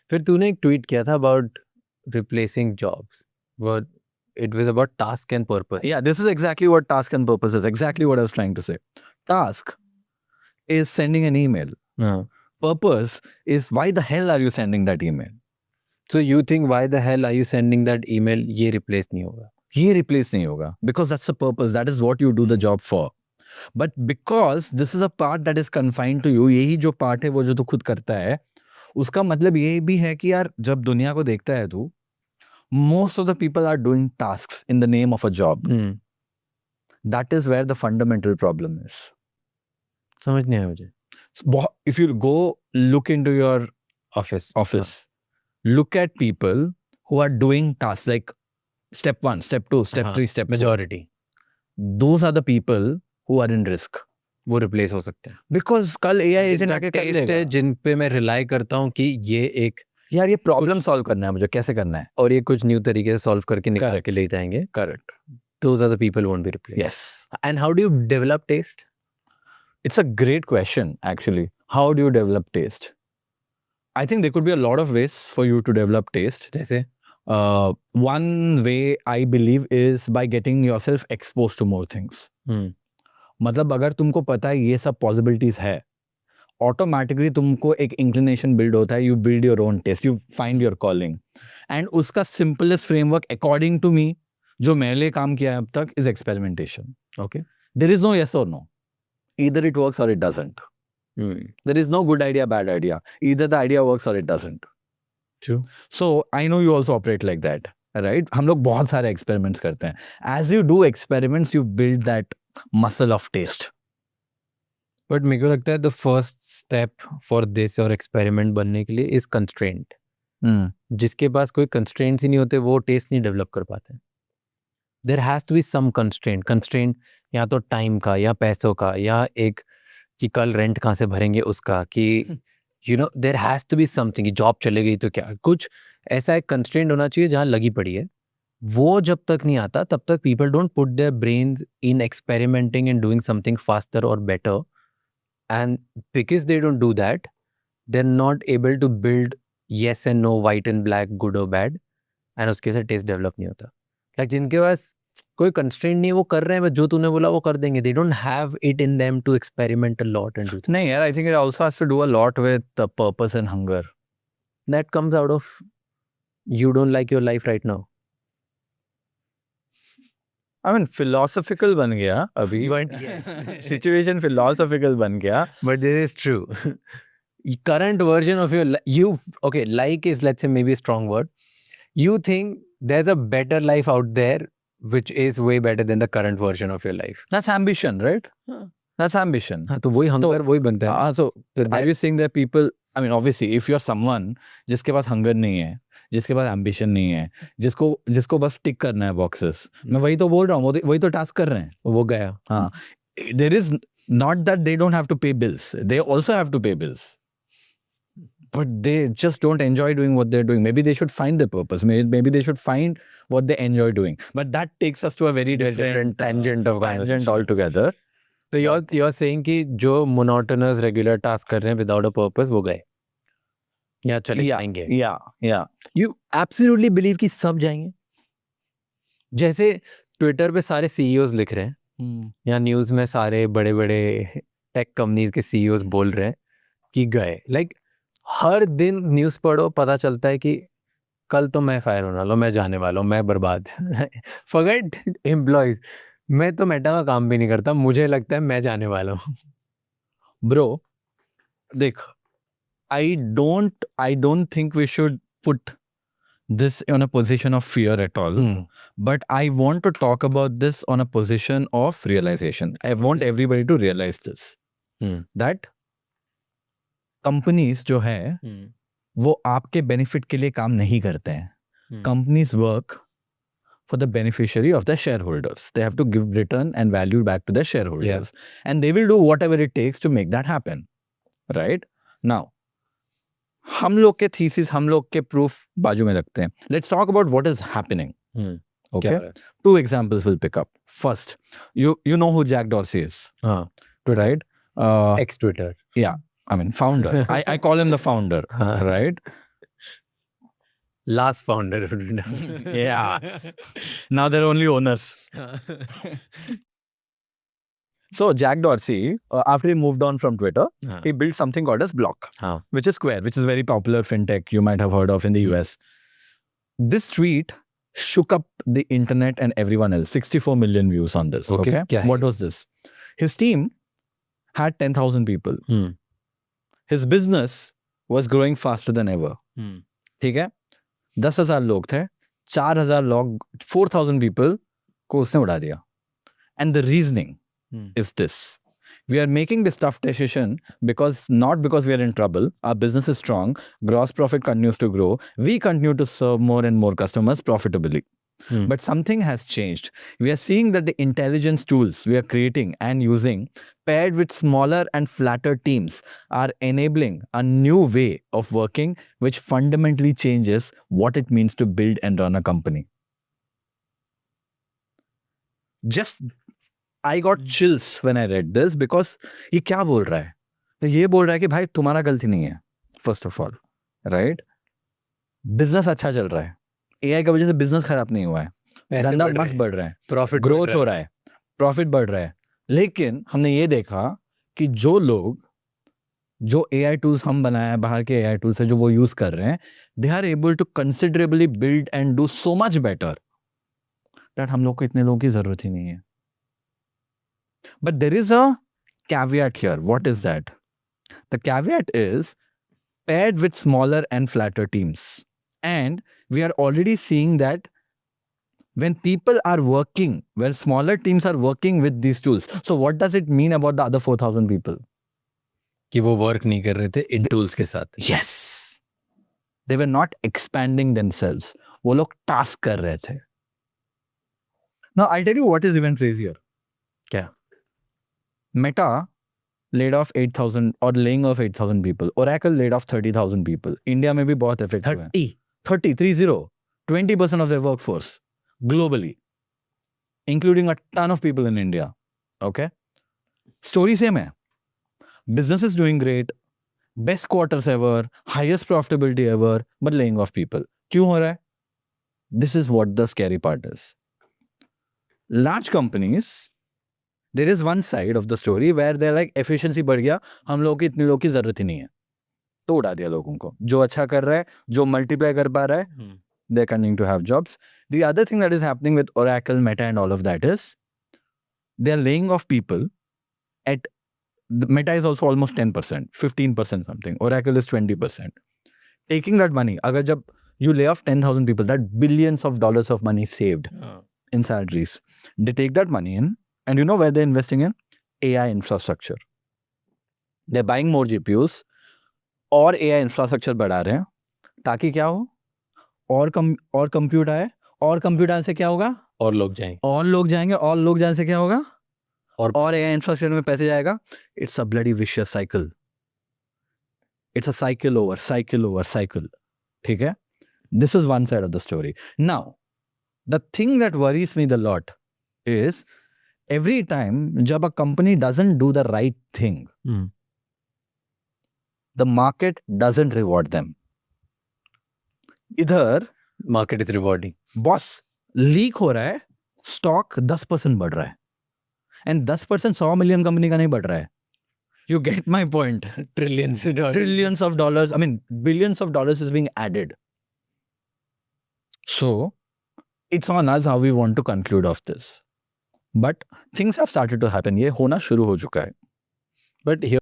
फिर तूने एक ट्वीट किया था about replacing jobs, but it was about task and purpose. Yeah, this is exactly what task and purpose is. Exactly what I was trying to say. Task is sending an email. हाँ. Purpose is why the hell are you sending that email? So you think why the hell are you sending that email? ये replace नहीं होगा. ये replace नहीं होगा because that's the purpose. That is what you do the job for. But because this is a part that is confined to you, यही जो part है वो जो तू खुद करता है, उसका मतलब ये भी है कि यार जब दुनिया को देखता है तू, most of the people are doing tasks in the name of a job. That is where the fundamental problem is. समझ नहीं आया मुझे. If you go look into your office, look at people who are doing tasks like step 1, step 2, step 3, step 4. Majority. Those are the people who are in risk. वो replace हो सकते हैं. Because कल AI agent आके कर लेगा. जिन पे मैं rely करता हूँ कि ये एक यार ये प्रॉब्लम सॉल्व करना है मुझे, कैसे करना है, और ये कुछ न्यू तरीके से सॉल्व करके निकाल के ले जाएंगे. Correct. Those are the people who won't be replaced. Yes. And how do you develop taste? It's a great question actually. How do you develop taste? I think there could be a lot of ways for you to develop taste. जैसे one way I believe is by getting yourself exposed to more things. मतलब अगर तुमको पता है ये सब possibilities है, automatically तुमको एक इंक्लिनेशन बिल्ड होता है. You build your own taste, you find your calling. And उसका simplest framework according to me जो मेरे लिए काम किया है अब तक is experimentation. Okay. There is no yes or no. Either it works or it doesn't. There is no good idea, bad idea. Either the idea works or it doesn't. True. So I know you also operate like that, right? हम लोग बहुत सारे experiments करते हैं. As you do experiments you build that muscle of test. But मेरे को लगता है the first step for this और एक्सपेरिमेंट बनने के लिए इज कंस्ट्रेंट. जिसके पास कोई कंस्ट्रेंट्स ही नहीं होते वो टेस्ट नहीं डेवलप कर पाते. There has to be some constraint या तो टाइम का या पैसों का या एक कि कल रेंट कहाँ से भरेंगे उसका, कि you know there has to be something. Job चले गई तो क्या, कुछ ऐसा एक कंस्ट्रेंट होना चाहिए जहाँ लगी पड़ी है. वो जब तक नहीं आता तब तक people don't put their brains in experimenting and doing something faster और better. And because they don't do that, they're not able to build yes and no, white and black, good or bad. And उसके से taste develop नहीं होता. Like जिनके पास कोई constraint नहीं है वो कर रहे हैं, बस जो तूने बोला वो कर देंगे. They don't have it in them to experiment a lot and do things. नहीं यार, I think it also has to do a lot with the purpose and hunger. That comes out of you don't like your life right now. I mean, philosophical बन गया अभी. Situation philosophical बन गया. But this is true. Current version of you okay, like is, let's say, maybe a strong word. You think there's a better life out there which is way better than the current version of your life. That's ambition, right? That's ambition. हाँ, तो वही hunger वही बनता है. So are you saying that people, I mean, obviously, if you're someone जिसके पास hunger नहीं है, जिसके पास ambition नहीं है, जिसको बस टिक करना है boxes, मैं वही तो बोल रहा हूँ, वही तो task कर रहे हैं. वो गया. हाँ. There is not that they don't have to pay bills. They also have to pay bills. But they just don't enjoy doing what they're doing. Maybe they should find their purpose. Maybe they should find what they enjoy doing. But that takes us to a very different tangent altogether. So you're saying कि जो monotonous regular task कर रहे हैं without a purpose वो गए या चले जाएंगे. Yeah. You absolutely believe कि सब जाएंगे. जैसे ट्विटर पे सारे CEOs लिख रहे हैं या न्यूज़ में सारे बड़े बड़े टेक कंपनीज के CEOs बोल रहे हैं कि गए. लाइक हर दिन न्यूज़ पढ़ो, पता चलता है कि कल तो मैं फायर होने वाला हूँ, मैं जाने वाला हूँ, मैं बर्बाद. फॉरगेट एम्प्लॉयज, मैं तो मेटा का काम भी नहीं करता, मुझे लगता है मैं जाने वाला हूँ. ब्रो देख, I don't think we should put this on a position of fear at all. But I want to talk about this on a position of realization. I want everybody to realize this. That companies जो है वो आपके benefit के लिए काम नहीं करते हैं. Companies work for the beneficiary of the shareholders. They have to give return and value back to the shareholders. And they will do whatever it takes to make that happen. Right? Now, हम लोग के thesis, हम लोग के proof बाजू में रखते हैं. Let's talk about what is happening. Okay? Two examples we'll pick up. First, you know who Jack Dorsey is. Right? Ex-Twitter. Yeah. I mean, founder. I call him the founder. Right? Last founder. Yeah. Now they're only owners. So Jack Dorsey, after he moved on from Twitter, he built something called as Block, which is Square, which is very popular fintech you might have heard of in the US. This tweet shook up the internet and everyone else. 64 million views on this. Okay. What was this? His team had 10,000 people. His business was growing faster than ever. ठीक है? 10,000 लोग थे, 4,000 लोग, 4,000 people को उसने उड़ा दिया. And the reasoning is this. We are making this tough decision not because we are in trouble. Our business is strong. Gross profit continues to grow. We continue to serve more and more customers profitably. But something has changed. We are seeing that the intelligence tools we are creating and using, paired with smaller and flatter teams, are enabling a new way of working which fundamentally changes what it means to build and run a company. I got chills when I read this because ये क्या बोल रहा है? ये बोल रहा है कि भाई तुम्हारा गलती नहीं है, first of all, right? Business अच्छा चल रहा है, AI की वजह से बिजनेस खराब नहीं हुआ है, धंधा मस्त बढ़ रहा है, प्रॉफिट ग्रोथ हो रहा है, प्रॉफिट बढ़ रहा है. लेकिन हमने ये देखा कि जो लोग जो AI टूल्स हम बनाए हैं, बाहर के AI टूल्स है जो वो यूज कर रहे हैं, they are able to considerably build and do so much better that हम लोग को इतने लोगों की जरूरत ही नहीं है. But there is a caveat here. What is that? The caveat is paired with smaller and flatter teams. And we are already seeing that when people are working, where smaller teams are working with these tools. So what does it mean about the other 4,000 people? कि वो work नहीं कर रहे थे इन tools के साथ. Yes. They were not expanding themselves. वो लोग task कर रहे थे. Now I'll tell you what is even crazier. क्या? Meta laid off 8,000 or laying off 8,000 people. Oracle laid off 30,000 people. India में भी बहुत effect हुआ है. 20% of their workforce globally, including a ton of people in India. Okay? Story same है. Business is doing great. Best quarters ever. Highest profitability ever. But laying off people. क्यों हो रहा है? This is what the scary part is. Large companies, there is one side of the story where they're like efficiency बढ़ गया, हम लोगों की इतने लोगों की जरूरत ही नहीं है, तो उड़ा दिया लोगों को. जो अच्छा कर रहा है, जो multiply कर पा रहा है, they're continuing to have jobs. The other thing that is happening with Oracle, Meta and all of that is they're laying off people at Meta is also almost 10%, 15% something. Oracle is 20%. Taking that money, अगर जब you lay off 10,000 people, that billions of dollars of money saved in salaries. They take that money in, and you know where they're investing in? AI infrastructure. They're buying more GPUs और AI infrastructure बढ़ा रहे हैं ताकि क्या हो, और compute आए, और कंप्यूट आने से क्या होगा, और लोग जाएंगे, और लोग जाएंगे, और लोग जाने से क्या होगा, और AI infrastructure में पैसे जाएगा. It's a bloody vicious cycle. It's a cycle over cycle. ठीक है? This is one side of the story. Now, the thing that worries me the lot is every time jab a company doesn't do the right thing, the market doesn't reward them. इधर market is rewarding. Boss, leak हो रहा है, stock 10% बढ़ रहा है, and 10% 100 million company का नहीं बढ़ रहा है. You get my point. Trillions of dollars, I mean billions of dollars is being added. So it's on us how we want to conclude of this. But things have started to happen. ये होना शुरू हो चुका है. But here